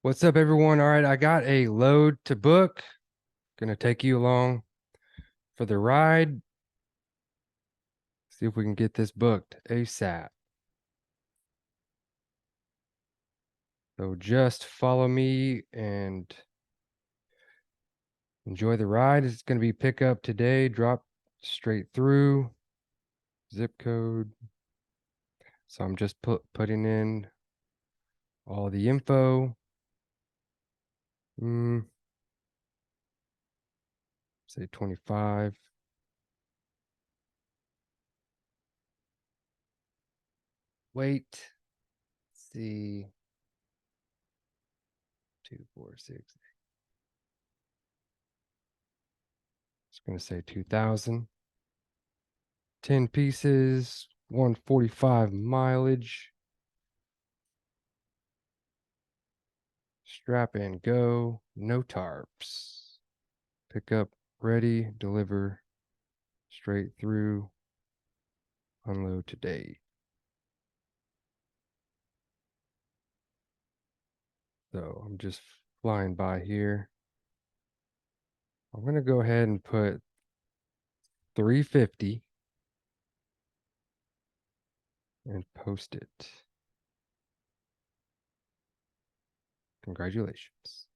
What's up, everyone? All right, I got a load to book. Gonna take you along for the ride. See if we can get this booked ASAP. So just follow me and enjoy the ride. It's gonna be pickup today, drop straight through. Zip code. So I'm just putting in all the info. Say 25. Wait. Let's see. 2, 4, 6. It's gonna say 2,000. 10 pieces, 145 mileage. Strap and go, no tarps. Pick up, ready, deliver, straight through, unload today. So I'm just flying by here. I'm gonna go ahead and put 350 and post it. Congratulations.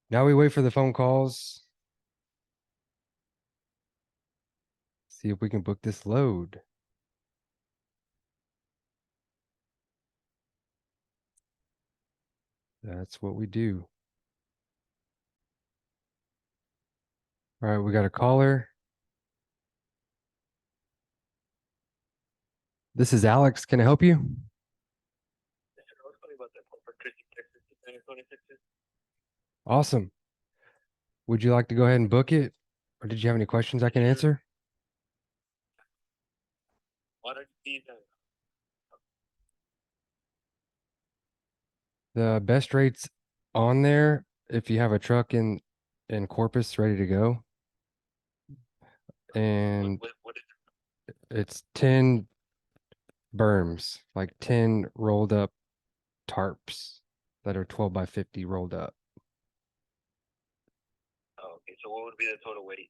Now we wait for the phone calls. See if we can book this load. That's what we do. All right, we got a caller. This is Alex. Can I help you? Awesome. Would you like to go ahead and book it? Or did you have any questions I can answer? What are these? The best rates on there, if you have a truck in Corpus ready to go, and What is it's 10 berms, like 10 rolled up tarps that are 12 by 50 rolled up. Oh, okay, so what would be the total weight?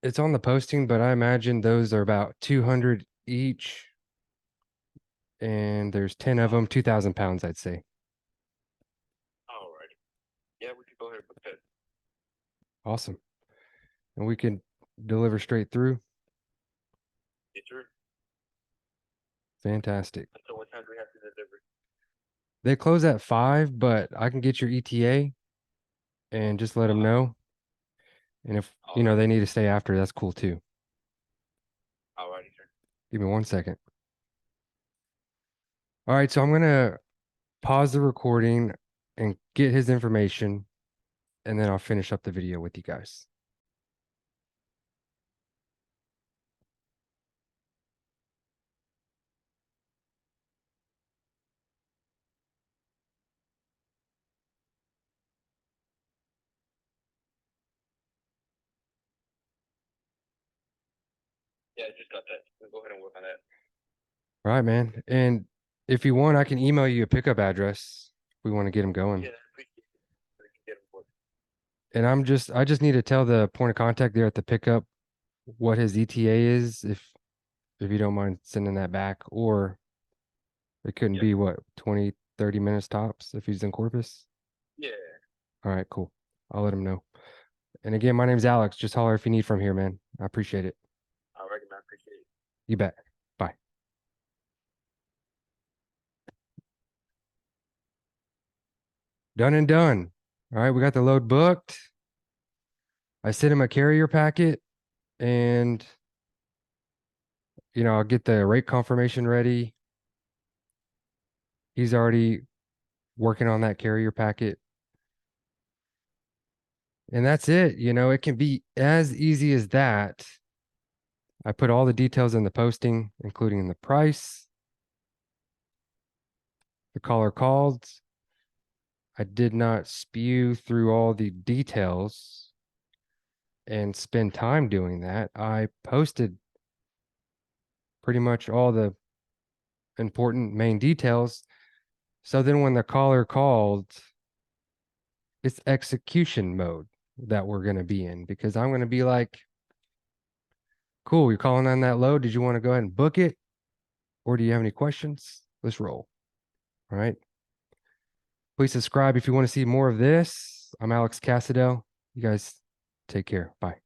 It's on the posting, but I imagine those are about 200 each, and there's 10 of them, 2,000 pounds, I'd say. Alrighty. Yeah, we could go ahead and book that. Awesome. And we can deliver straight through. Yes, sir. Fantastic. So what time do we have to deliver? They close at 5, but I can get your ETA and just let them know. And if, they need to stay after, that's cool too. Alrighty, sir. Give me 1 second. All right, so I'm going to pause the recording and get his information, and then I'll finish up the video with you guys. Yeah, I just got that. We'll go ahead and work on that. All right, man. And if you want, I can email you a pickup address if we want to get him going. Yeah, I appreciate it. So we can get them booked. And I just need to tell the point of contact there at the pickup what his ETA is, if you don't mind sending that back, or it couldn't be what, 20, 30 minutes tops if he's in Corpus. Yeah. All right, cool. I'll let him know. And again, my name's Alex. Just holler if you need from here, man. I appreciate it. Alrighty, man. Appreciate it. You bet. Bye. Done and done. All right, we got the load booked. I sent him a carrier packet, and I'll get the rate confirmation ready. He's already working on that carrier packet. And that's it. It can be as easy as that. I put all the details in the posting, including the price. The caller called. I did not spew through all the details and spend time doing that. I posted pretty much all the important main details. So then when the caller called, it's execution mode that we're going to be in, because I'm going to be like, cool, you're calling on that load. Did you want to go ahead and book it? Or do you have any questions? Let's roll. All right. Please subscribe if you want to see more of this. I'm Alex Cassadell. You guys take care. Bye.